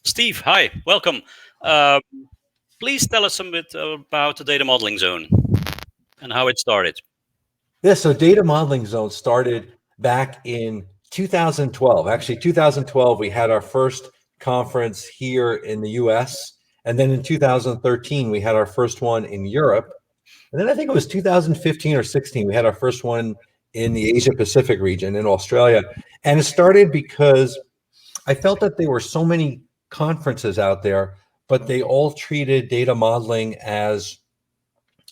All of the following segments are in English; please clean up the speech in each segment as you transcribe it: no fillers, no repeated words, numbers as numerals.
Steve, hi, welcome. Uh, Please tell us a bit about the data modeling zone and how it started. Yeah, so Data Modeling Zone started back in 2012. Actually, 2012, we had our first conference here in the US. And then in 2013, we had our first one in Europe. And then I think it was 2015 or 16, we had our first one in the Asia Pacific region in Australia. And it started because I felt that there were so many conferences out there, but they all treated data modeling as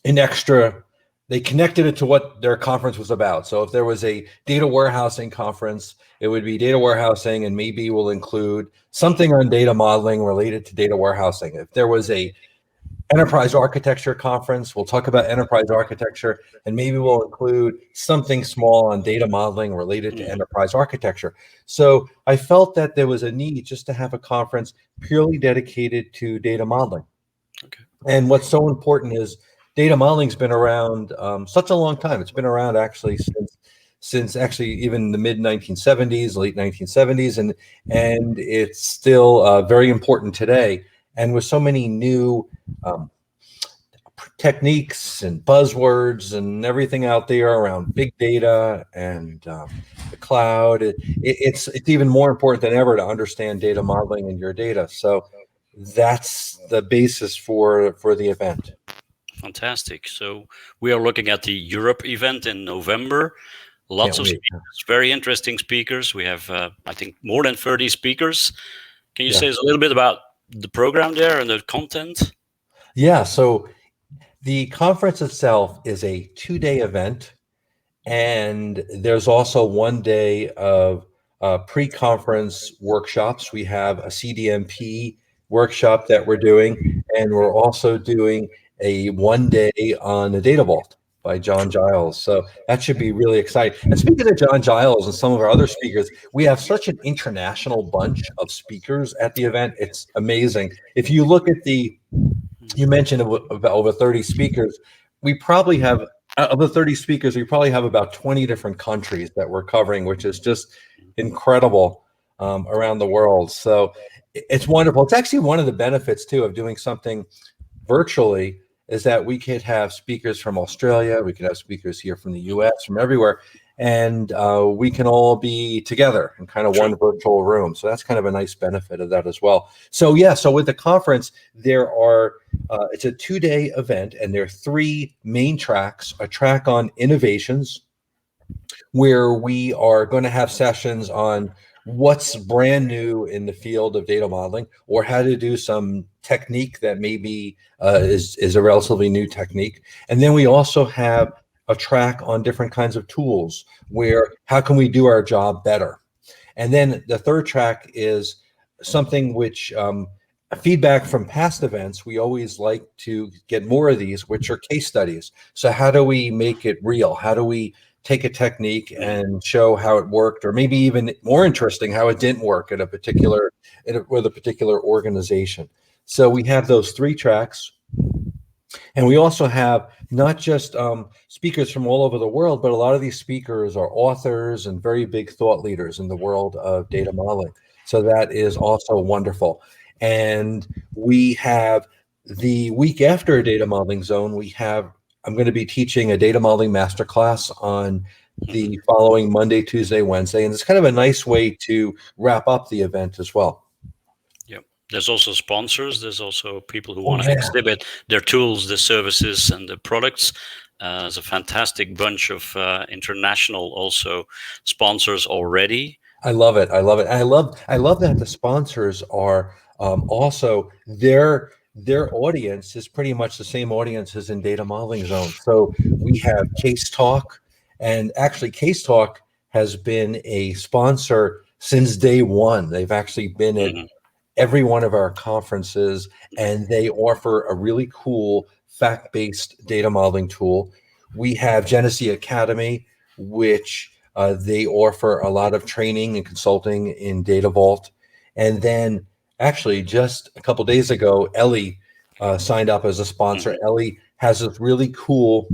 an extra. They connected it to what their conference was about. So if there was a data warehousing conference, it would be data warehousing, and maybe we'll include something on data modeling related to data warehousing. If there was a enterprise architecture conference, we'll talk about enterprise architecture, and maybe we'll include something small on data modeling related to enterprise architecture. So I felt that there was a need just to have a conference purely dedicated to data modeling. Okay. And what's so important is data modeling's been around such a long time. It's been around actually since actually even the mid 1970s, late 1970s, and it's still very important today. And with so many new techniques and buzzwords and everything out there around big data and the cloud, it's even more important than ever to understand data modeling in your data. So that's the basis for the event. Fantastic. So we are looking at the Europe event in November. Lots Can't of wait. speakers, very interesting speakers. We have, I think, more than 30 speakers. Can you Yeah. say us a little bit about the program there and the content? Yeah, so the conference itself is a 2-day event, and there's also 1 day of pre-conference workshops. We have a CDMP workshop that we're doing, and we're also doing a 1 day on the Data Vault by John Giles. So that should be really exciting. And speaking of John Giles and some of our other speakers, we have such an international bunch of speakers at the event. It's amazing. If you look at you mentioned about over 30 speakers. We probably have, of the 30 speakers, we probably have about 20 different countries that we're covering, which is just incredible around the world. So it's wonderful. It's actually one of the benefits too of doing something virtually, is that we could have speakers from Australia, we could have speakers here from the US, from everywhere, and we can all be together in kind of one virtual room. So that's kind of a nice benefit of that as well. So yeah, so with the conference, there are, it's a 2-day event, and there are 3 main tracks: a track on innovations, where we are going to have sessions on what's brand new in the field of data modeling, or how to do some technique that maybe is a relatively new technique. And then we also have a track on different kinds of tools, where how can we do our job better. And then the third track is something which feedback from past events. We always like to get more of these, which are case studies. So how do we make it real? How do we take a technique and show how it worked, or maybe even more interesting, how it didn't work at with a particular organization. So we have those 3 tracks, and we also have not just speakers from all over the world, but a lot of these speakers are authors and very big thought leaders in the world of data modeling. So that is also wonderful. And we have the week after Data Modeling Zone, I'm going to be teaching a data modeling masterclass on the following Monday, Tuesday, Wednesday, and it's kind of a nice way to wrap up the event as well. Yep. There's also sponsors. There's also people who want to exhibit their tools, the services, and the products. There's a fantastic bunch of international also sponsors already. I love it. I love it. I love that the sponsors are also their audience is pretty much the same audience as in Data Modeling Zone. So we have Case Talk, and actually Case Talk has been a sponsor since day one. They've actually been at every one of our conferences, and they offer a really cool fact-based data modeling tool. We have Genesee Academy, which they offer a lot of training and consulting in Data Vault. And then actually just a couple days ago, Ellie signed up as a sponsor. Ellie has this really cool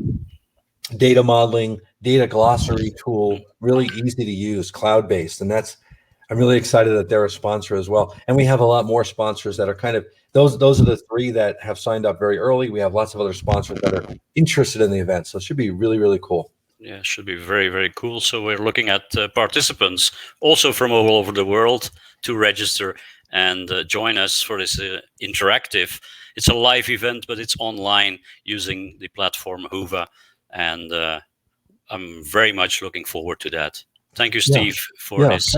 data modeling, data glossary tool, really easy to use, cloud-based. And that's I'm really excited that they're a sponsor as well. And we have a lot more sponsors that are kind of those are the three that have signed up very early. We have lots of other sponsors that are interested in the event. So it should be really, really cool. Yeah, it should be very, very cool. So we're looking at participants also from all over the world to register and join us for this interactive. It's a live event, but it's online using the platform Hoover. And I'm very much looking forward to that. Thank you, Steve, for this